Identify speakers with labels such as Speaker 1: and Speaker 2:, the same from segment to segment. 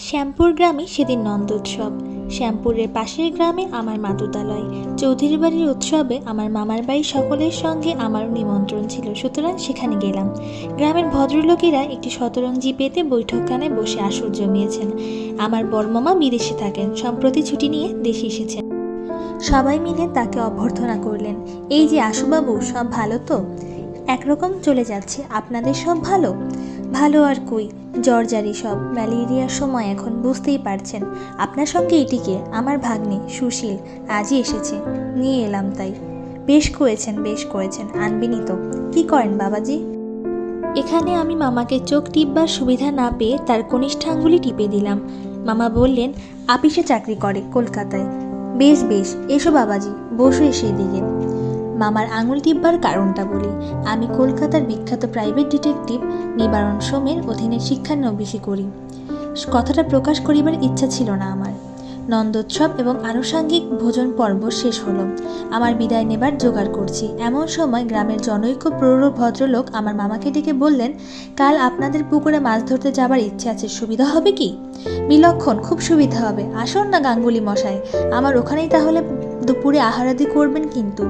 Speaker 1: শ্যামপুর গ্রামে সেদিন নন্দোৎসব। শ্যামপুরের পাশের গ্রামে আমার মাতুতালয়। চৌধুরী বাড়ির উৎসবে আমার মামার বাড়ির সকলের সঙ্গে আমারও নিমন্ত্রণ ছিল, সুতরাং সেখানে গেলাম। গ্রামের ভদ্রলোকেরা একটি শতরঞ্জি পেতে বৈঠকখানায় বসে আসর জমিয়েছেন। আমার বড়মামা বিদেশে থাকেন, সম্প্রতি ছুটি নিয়ে দেশে এসেছেন। সবাই মিলে তাকে অভ্যর্থনা করলেন। এই যে আশুবাবু, সব ভালো তো? একরকম চলে যাচ্ছে। আপনাদের সব ভালো? ভালো আর কই, জ্বরজারি সব, ম্যালেরিয়ার সময় এখন, বুঝতেই পারছেন। আপনার সঙ্গে এটিকে আমার ভাগ্নে সুশীল আজই এসেছে, নিয়ে এলাম তাই। বেশ করেছেন, আনবেনই তো। কি করেন বাবাজি? এখানে আমি মামাকে চোখ টিপবার সুবিধা না পেয়ে তার কনিষ্ঠাঙ্গুলি টিপে দিলাম। মামা বললেন, আপিসে চাকরি করে কলকাতায়। বেশ বেশ, এসো বাবাজি, বসো এসে দিকে। মামার আঙুল টিপবার কারণটা বলি। আমি কলকাতার বিখ্যাত প্রাইভেট ডিটেকটিভ নিবারণ সোমের অধীনে শিক্ষানবিশি করি। কথাটা প্রকাশ করিবার ইচ্ছা ছিল না আমার। নন্দোৎসব এবং আনুষাঙ্গিক ভোজন পর্ব শেষ হলো। আমার বিদায় নেবার জোগাড় করছি, এমন সময় গ্রামের জনৈক প্রৌঢ় ভদ্রলোক আমার মামাকে ডেকে বললেন, কাল আপনাদের পুকুরে মাছ ধরতে যাবার ইচ্ছে আছে, সুবিধা হবে কি? বিলক্ষণ, খুব সুবিধা হবে। আসুন না গাঙ্গুলি মশাই, আমার ওখানেই তাহলে দুপুরে আহারাদি করবেন। কিন্তু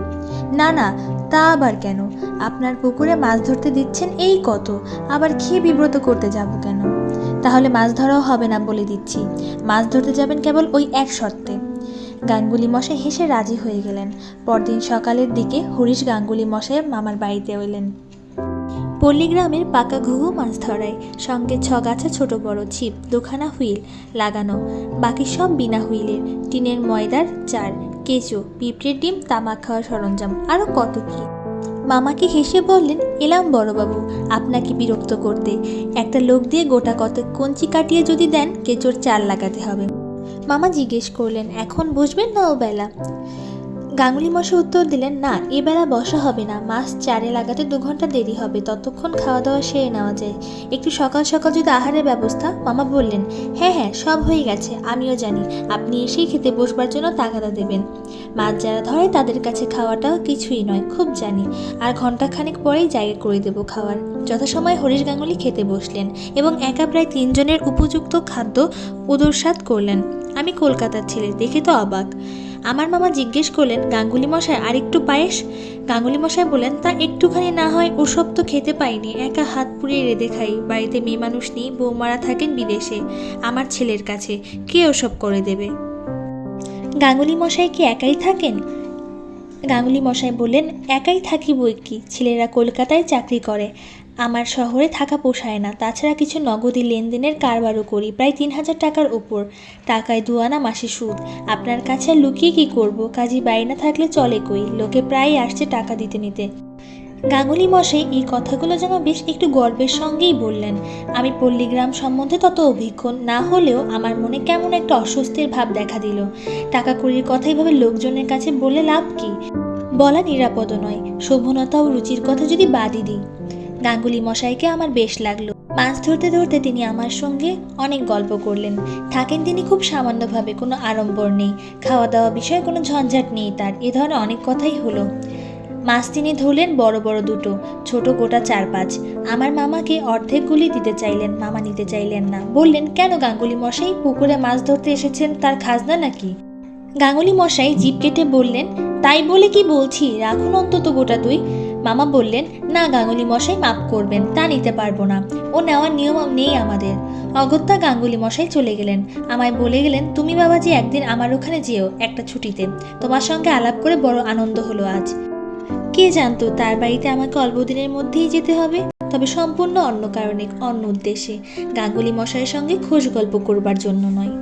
Speaker 1: না না, তা আবার কেন? আপনার পুকুরে মাছ ধরতে দিচ্ছেন এই কত, আবার খেয়ে বিব্রত করতে যাব কেন? তাহলে মাছ ধরাও হবে না বলে দিচ্ছি। মাছ ধরতে যাবেন কেবল ওই এক শর্তে। গাঙ্গুলি মশাই হেসে রাজি হয়ে গেলেন। পরদিন সকালের দিকে হরিশ গাঙ্গুলি মশাই মামার বাড়িতে এলেন। পল্লীগ্রামের পাকা ঘুঘু মাছ ধরায়, সঙ্গে 6 গাছা ছোট বড় ছিপ, 2খানা হুইল লাগানো, বাকি সব বিনা হুইলের, টিনের ময়দার চার, কেঁচো, পিঁপড়ের ডিম, তামাক খাওয়ার সরঞ্জাম, আরও কত কি। মামাকে হেসে বললেন, এলাম বড়বাবু আপনাকে বিরক্ত করতে। একটা লোক দিয়ে গোটা কত কঞ্চি কাটিয়ে যদি দেন, কেঁচোর চাল লাগাতে হবে। মামা জিজ্ঞেস করলেন, এখন বসবেন না ও বেলা? গাঙ্গুলি মশাই উত্তর দিলেন, না, এবেলা বসা হবে না, মাছ চারে লাগাতে 2 ঘন্টা দেরি হবে, ততক্ষণ খাওয়া দাওয়া সেরে নেওয়া যায়। একটু সকাল সকাল যদি আহারের ব্যবস্থা। মামা বললেন, হ্যাঁ হ্যাঁ, সব হয়ে গেছে, আমিও জানি। আপনি এসেই খেতে বসবার জন্য তাগাদা দেবেন। মাছ যারা ধরে তাদের কাছে খাওয়াটাও কিছুই নয়, খুব জানি। আর ঘণ্টাখানেক পরেই জায়গা করে দেবো খাওয়ার। যথাসময়ে হরিশ গাঙ্গুলি খেতে বসলেন এবং একা প্রায় 3 জনের উপযুক্ত খাদ্য উদরসাদ করলেন। আমি কলকাতার ছেলে, দেখে তো অবাক। আমার মামা জিজ্ঞেস করলেন, গাঙ্গুলি মশাই আর একটু পায়েস? গাঙ্গুলি মশাই বললেন, তা একটুখানি না হয়, ওসব তো খেতে পাইনি, একা হাত পুড়িয়ে রেঁধে খাই। বাড়িতে মেয়ে মানুষ নেই, বৌমারা থাকেন বিদেশে, আমার ছেলের কাছে, কে ওসব করে দেবে? গাঙ্গুলি মশাই কি একাই থাকেন? গাঙ্গুলি মশাই বললেন, একাই থাকি বই কি, ছেলেরা কলকাতায় চাকরি করে, আমার শহরে থাকা পোষায় না। তাছাড়া কিছু নগদি লেনদেনের কারবারও করি, প্রায় 3000 টাকার ওপর। টাকায় 2 আনা মাসে সুদ। আপনার কাছে আর লুকিয়ে কী করবো? কাজী বাড়ি না থাকলে চলে কই, লোকে প্রায় আসছে টাকা দিতে নিতে। গাঙ্গুলি মশাই এই কথাগুলো যেন বেশ একটু গর্বের সঙ্গেই বললেন। আমি পল্লীগ্রাম সম্বন্ধে তত অভিজ্ঞ না হলেও আমার মনে কেমন একটা অস্বস্তির ভাব দেখা দিল। টাকা কড়ির কথা এইভাবে লোকজনের কাছে বলে লাভ কি? বলা নিরাপদ নয়। শোভনতা ও রুচির কথা যদি বাদই দিই। গাঙ্গুলি মশাইকে আমার বেশ লাগলো। মাছ ধরতে ধরতে তিনি আমার সঙ্গে অনেক গল্প করলেন। থাকেন তিনি খুব সামান্যভাবে, কোনো আড়ম্বর নেই, খাওয়া দাওয়া বিষয়ে কোনো ঝঞ্ঝাট নেই তার। এ ধরনের অনেক কথাই হলো। মাছ তিনি ধরলেন বড় বড় 2, ছোট গোটা 4-5। আমার মামাকে অর্ধেকগুলি দিতে চাইলেন, মামা নিতে চাইলেন না। বললেন, কেন গাঙ্গুলি মশাই, পুকুরে মাছ ধরতে এসেছেন, তার খাজনা নাকি? গাঙ্গুলি মশাই জিভ কেটে বললেন, তাই বলে কি বলছি, রাখুন অন্তত গোটা 2। মামা বললেন, না গাঙ্গুলি মশাই, মাপ করবেন, তা নিতে পারবো না, ও নেওয়ার নিয়ম নেই আমাদের। অগত্যা গাঙ্গুলি মশাই চলে গেলেন। আমায় বলে গেলেন, তুমি বাবাজি একদিন আমার ওখানে যেও একটা ছুটিতে, তোমার সঙ্গে আলাপ করে বড় আনন্দ হলো আজ। কে জানতো তার বাড়িতে আমাকে অল্প দিনের মধ্যেই যেতে হবে, তবে সম্পূর্ণ অন্য কারণে, অন্য উদ্দেশ্যে, গাঙ্গুলি মশাইয়ের সঙ্গে খোশ গল্প করবার জন্য নয়।